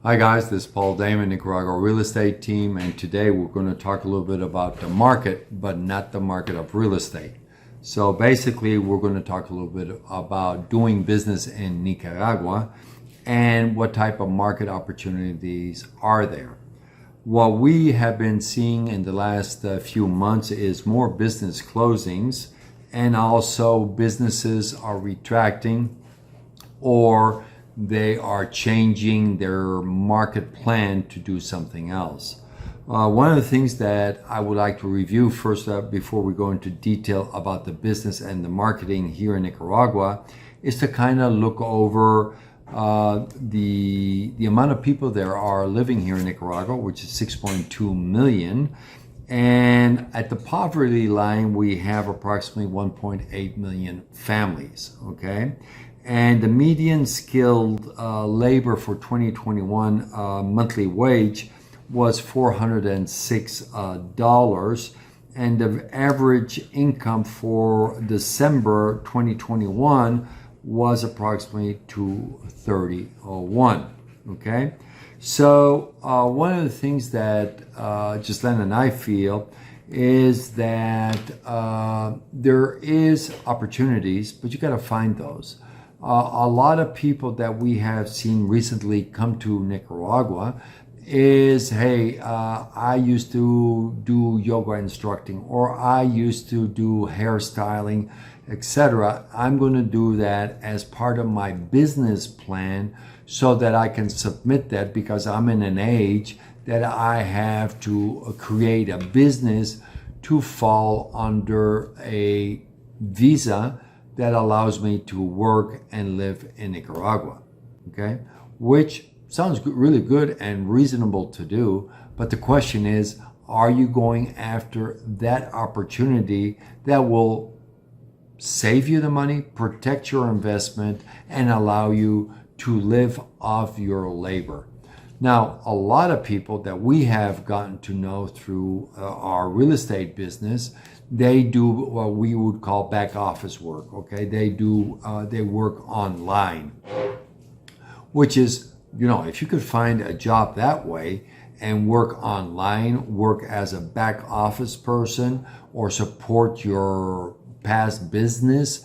Hi guys, this is Paul Damon, Nicaragua Real Estate Team, and today we're going to talk a little bit about the market, but not the market of real estate. So basically, we're going to talk a little bit about doing business in Nicaragua and what type of market opportunities are there. What we have been seeing in the last few months is more business closings, and also businesses are retracting or they are changing their market plan to do something else. One of the things that I would like to review first before we go into detail about the business and the marketing here in Nicaragua is to kind of look over the amount of people there are living here in Nicaragua, which is 6.2 million. And at the poverty line, we have approximately 1.8 million families, okay? And the median skilled labor for 2021 monthly wage was $406, and the average income for December 2021 was approximately $230.01. Okay, so one of the things that Gislaine and I feel is that there is opportunities, but you got to find those. A lot of people that we have seen recently come to Nicaragua is, hey, I used to do yoga instructing, or I used to do hairstyling, etc. I'm going to do that as part of my business plan so that I can submit that, because I'm in an age that I have to create a business to fall under a visa that allows me to work and live in Nicaragua, okay? Which sounds really good and reasonable to do, but the question is, are you going after that opportunity that will save you the money, protect your investment, and allow you to live off your labor? Now, a lot of people that we have gotten to know through our real estate business, they do what we would call back office work, okay? They work online, which is, if you could find a job that way and work online, work as a back office person, or support your past business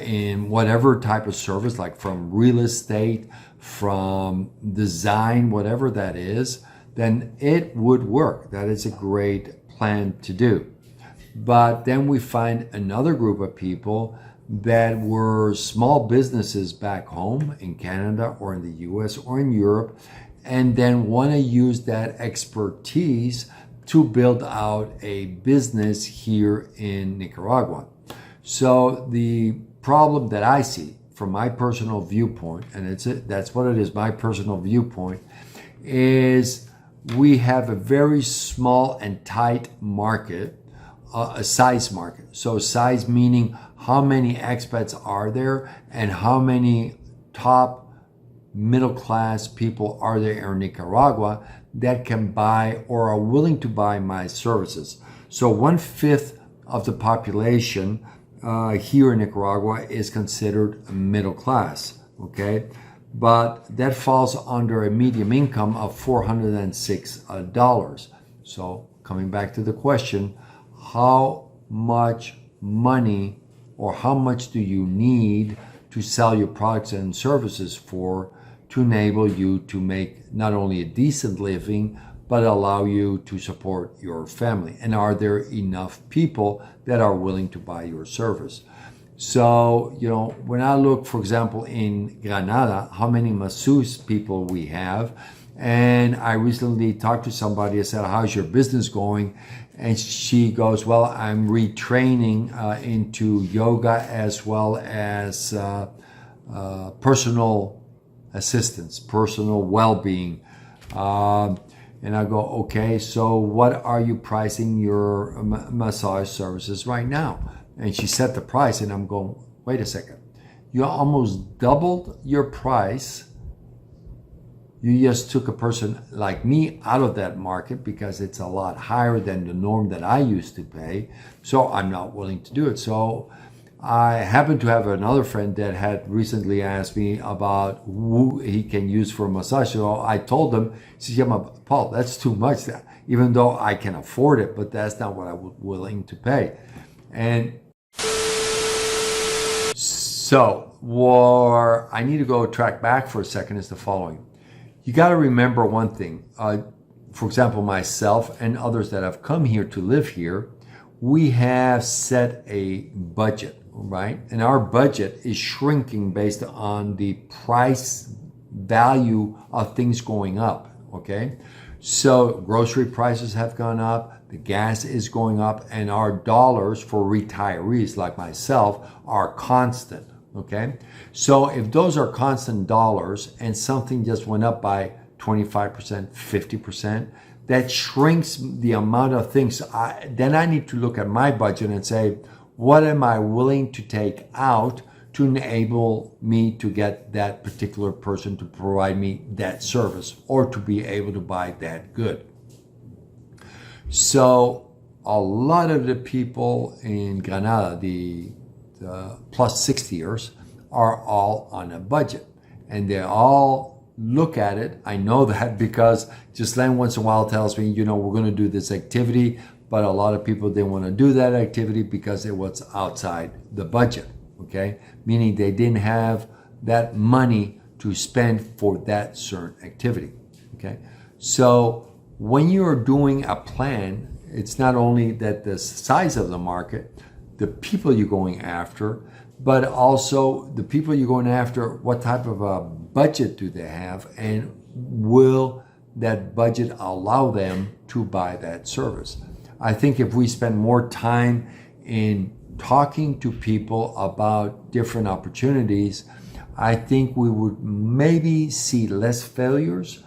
in whatever type of service, like from real estate, from design, whatever that is, then it would work. That is a great plan to do. But then we find another group of people that were small businesses back home in Canada or in the US or in Europe, and then want to use that expertise to build out a business here in Nicaragua. So the problem that I see from my personal viewpoint, and that's what it is, my personal viewpoint, is we have a very small and tight market, a size market. So size meaning how many expats are there and how many top middle class people are there in Nicaragua that can buy or are willing to buy my services. So 1/5 of the population here in Nicaragua is considered middle class, okay? But that falls under a medium income of $406. So coming back to the question, how much money or how much do you need to sell your products and services for to enable you to make not only a decent living, but allow you to support your family? And are there enough people that are willing to buy your service? So, when I look, for example, in Granada, how many masseuse people we have, and I recently talked to somebody, I said, how's your business going? And she goes, well, I'm retraining into yoga as well as personal assistance, personal well-being. And I go, okay, so what are you pricing your massage services right now? And she set the price, and I'm going, wait a second. You almost doubled your price. You just took a person like me out of that market because it's a lot higher than the norm that I used to pay. So I'm not willing to do it. So I happen to have another friend that had recently asked me about who he can use for a massage. So I told him, he said, yeah, Paul, that's too much, even though I can afford it, but that's not what I'm willing to pay. And so where I need to go track back for a second is the following. You got to remember one thing. For example, myself and others that have come here to live here, we have set a budget, right? And our budget is shrinking based on the price value of things going up, okay? So grocery prices have gone up, the gas is going up, and our dollars for retirees like myself are constant, okay? So if those are constant dollars and something just went up by 25%, 50%, that shrinks the amount of things. Then I need to look at my budget and say, what am I willing to take out to enable me to get that particular person to provide me that service or to be able to buy that good? So a lot of the people in Granada, the plus 60ers, are all on a budget, and they all look at it. I know that because Ghislaine once in a while tells me, you know, we're going to do this activity, but a lot of people didn't want to do that activity because it was outside the budget, okay? Meaning they didn't have that money to spend for that certain activity, okay? So when you're doing a plan, it's not only that the size of the market, the people you're going after, but also the people you're going after, what type of a budget do they have, and will that budget allow them to buy that service? I think if we spend more time in talking to people about different opportunities, I think we would maybe see less failures,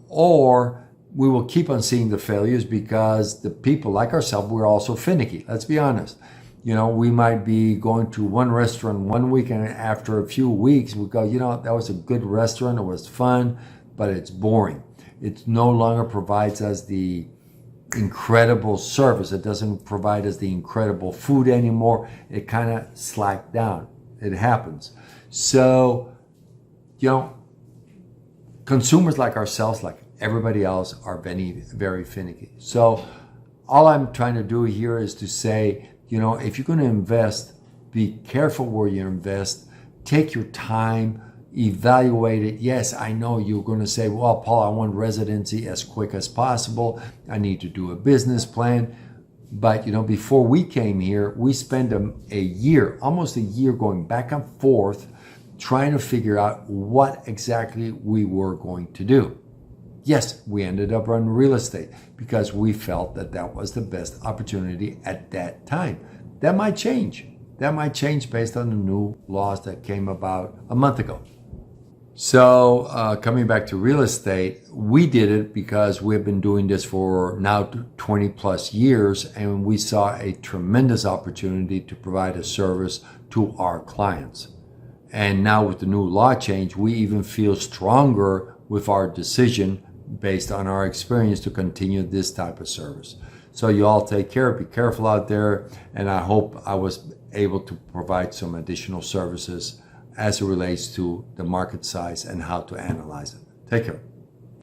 or we will keep on seeing the failures because the people like ourselves, we're also finicky. Let's be honest. You know, we might be going to one restaurant one week, and after a few weeks, we go, you know, that was a good restaurant. It was fun, but it's boring. It no longer provides us the incredible service. It doesn't provide us the incredible food anymore. It kind of slacked down. It happens. So, you know, consumers like ourselves, like everybody else, are very, very finicky. So all I'm trying to do here is to say, you know, if you're going to invest, be careful where you invest. Take your time, evaluate it. Yes, I know you're going to say, well, Paul, I want residency as quick as possible. I need to do a business plan. But, you know, before we came here, we spent a year, almost a year, going back and forth, trying to figure out what exactly we were going to do. Yes, we ended up on real estate because we felt that that was the best opportunity at that time. That might change. That might change based on the new laws that came about a month ago. So coming back to real estate, we did it because we've been doing this for now 20 plus years, and we saw a tremendous opportunity to provide a service to our clients. And now with the new law change, we even feel stronger with our decision based on our experience to continue this type of service. So you all take care, be careful out there, and I hope I was able to provide some additional services as it relates to the market size and how to analyze it. Take care.